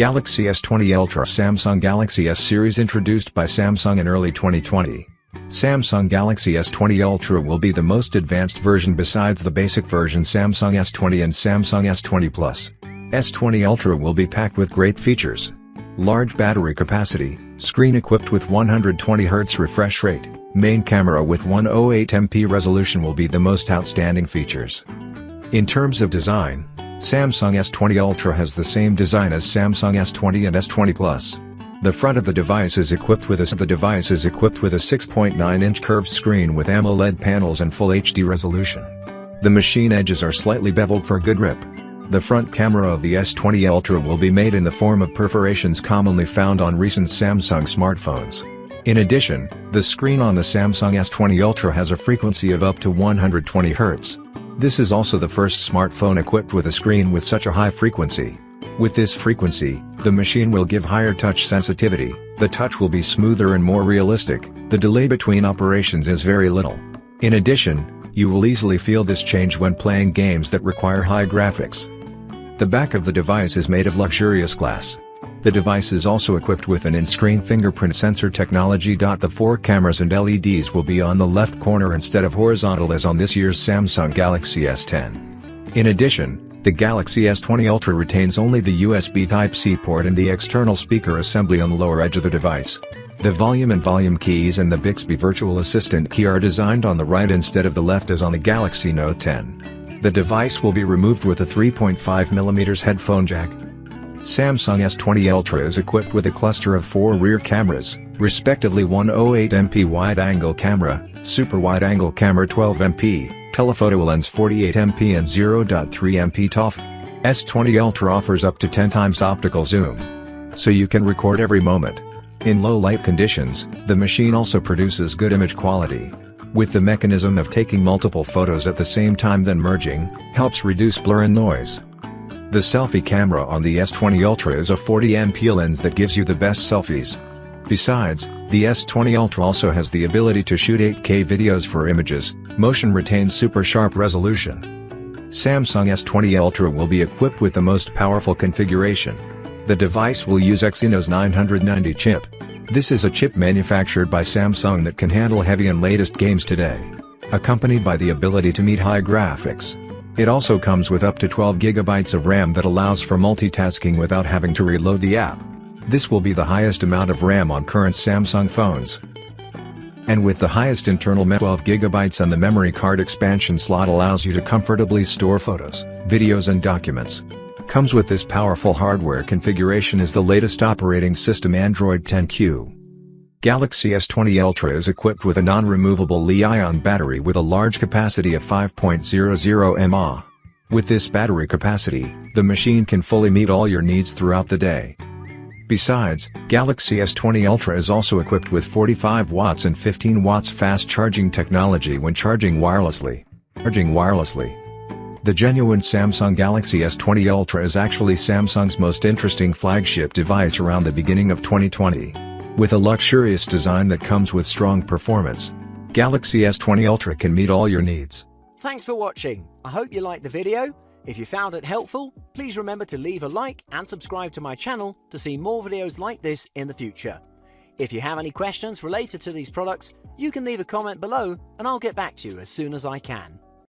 Galaxy S20 Ultra. Samsung Galaxy S series introduced by Samsung in early 2020. Samsung Galaxy S20 Ultra will be the most advanced version besides the basic version Samsung S20 and Samsung S20 Plus. S20 Ultra will be packed with great features. Large battery capacity, screen equipped with 120Hz refresh rate, main camera with 108MP resolution will be the most outstanding features. In terms of design, Samsung S20 Ultra has the same design as Samsung S20 and S20 Plus. The front of the device is equipped with a 6.9-inch curved screen with AMOLED panels and Full HD resolution. The machine edges are slightly beveled for good grip. The front camera of the S20 Ultra will be made in the form of perforations commonly found on recent Samsung smartphones. In addition, the screen on the Samsung S20 Ultra has a frequency of up to 120 Hz. This is also the first smartphone equipped with a screen with such a high frequency. With this frequency, the machine will give higher touch sensitivity, the touch will be smoother and more realistic, the delay between operations is very little. In addition, you will easily feel this change when playing games that require high graphics. The back of the device is made of luxurious glass. The device is also equipped with an in-screen fingerprint sensor technology. The 4 cameras and LEDs will be on the left corner instead of horizontal as on this year's Samsung Galaxy S10. In addition, the Galaxy S20 Ultra retains only the USB Type-C port and the external speaker assembly on the lower edge of the device. The volume and volume keys and the Bixby Virtual Assistant key are designed on the right instead of the left as on the Galaxy Note 10. The device will be removed with a 3.5mm headphone jack. Samsung S20 Ultra is equipped with a cluster of 4 rear cameras, respectively 108MP wide-angle camera, super wide-angle camera 12MP, telephoto lens 48MP and 0.3MP ToF. S20 Ultra offers up to 10 times optical zoom, so you can record every moment. In low light conditions, the machine also produces good image quality. With the mechanism of taking multiple photos at the same time then merging, helps reduce blur and noise. The selfie camera on the S20 Ultra is a 40MP lens that gives you the best selfies. Besides, the S20 Ultra also has the ability to shoot 8K videos for images, motion retains super sharp resolution. Samsung S20 Ultra will be equipped with the most powerful configuration. The device will use Exynos 990 chip. This is a chip manufactured by Samsung that can handle heavy and latest games today, accompanied by the ability to meet high graphics. It also comes with up to 12GB of RAM that allows for multitasking without having to reload the app. This will be the highest amount of RAM on current Samsung phones. And with the highest internal memory 12GB and the memory card expansion slot allows you to comfortably store photos, videos and documents. Comes with this powerful hardware configuration is the latest operating system Android 10Q. Galaxy S20 Ultra is equipped with a non-removable Li-ion battery with a large capacity of 5.00 mAh. With this battery capacity, the machine can fully meet all your needs throughout the day. Besides, Galaxy S20 Ultra is also equipped with 45 watts and 15 watts fast charging technology when charging wirelessly. The genuine Samsung Galaxy S20 Ultra is actually Samsung's most interesting flagship device around the beginning of 2020. With a luxurious design that comes with strong performance, Galaxy S20 Ultra can meet all your needs. Thanks for watching. I hope you liked the video. If you found it helpful, please remember to leave a like and subscribe to my channel to see more videos like this in the future. If you have any questions related to these products, you can leave a comment below and I'll get back to you as soon as I can.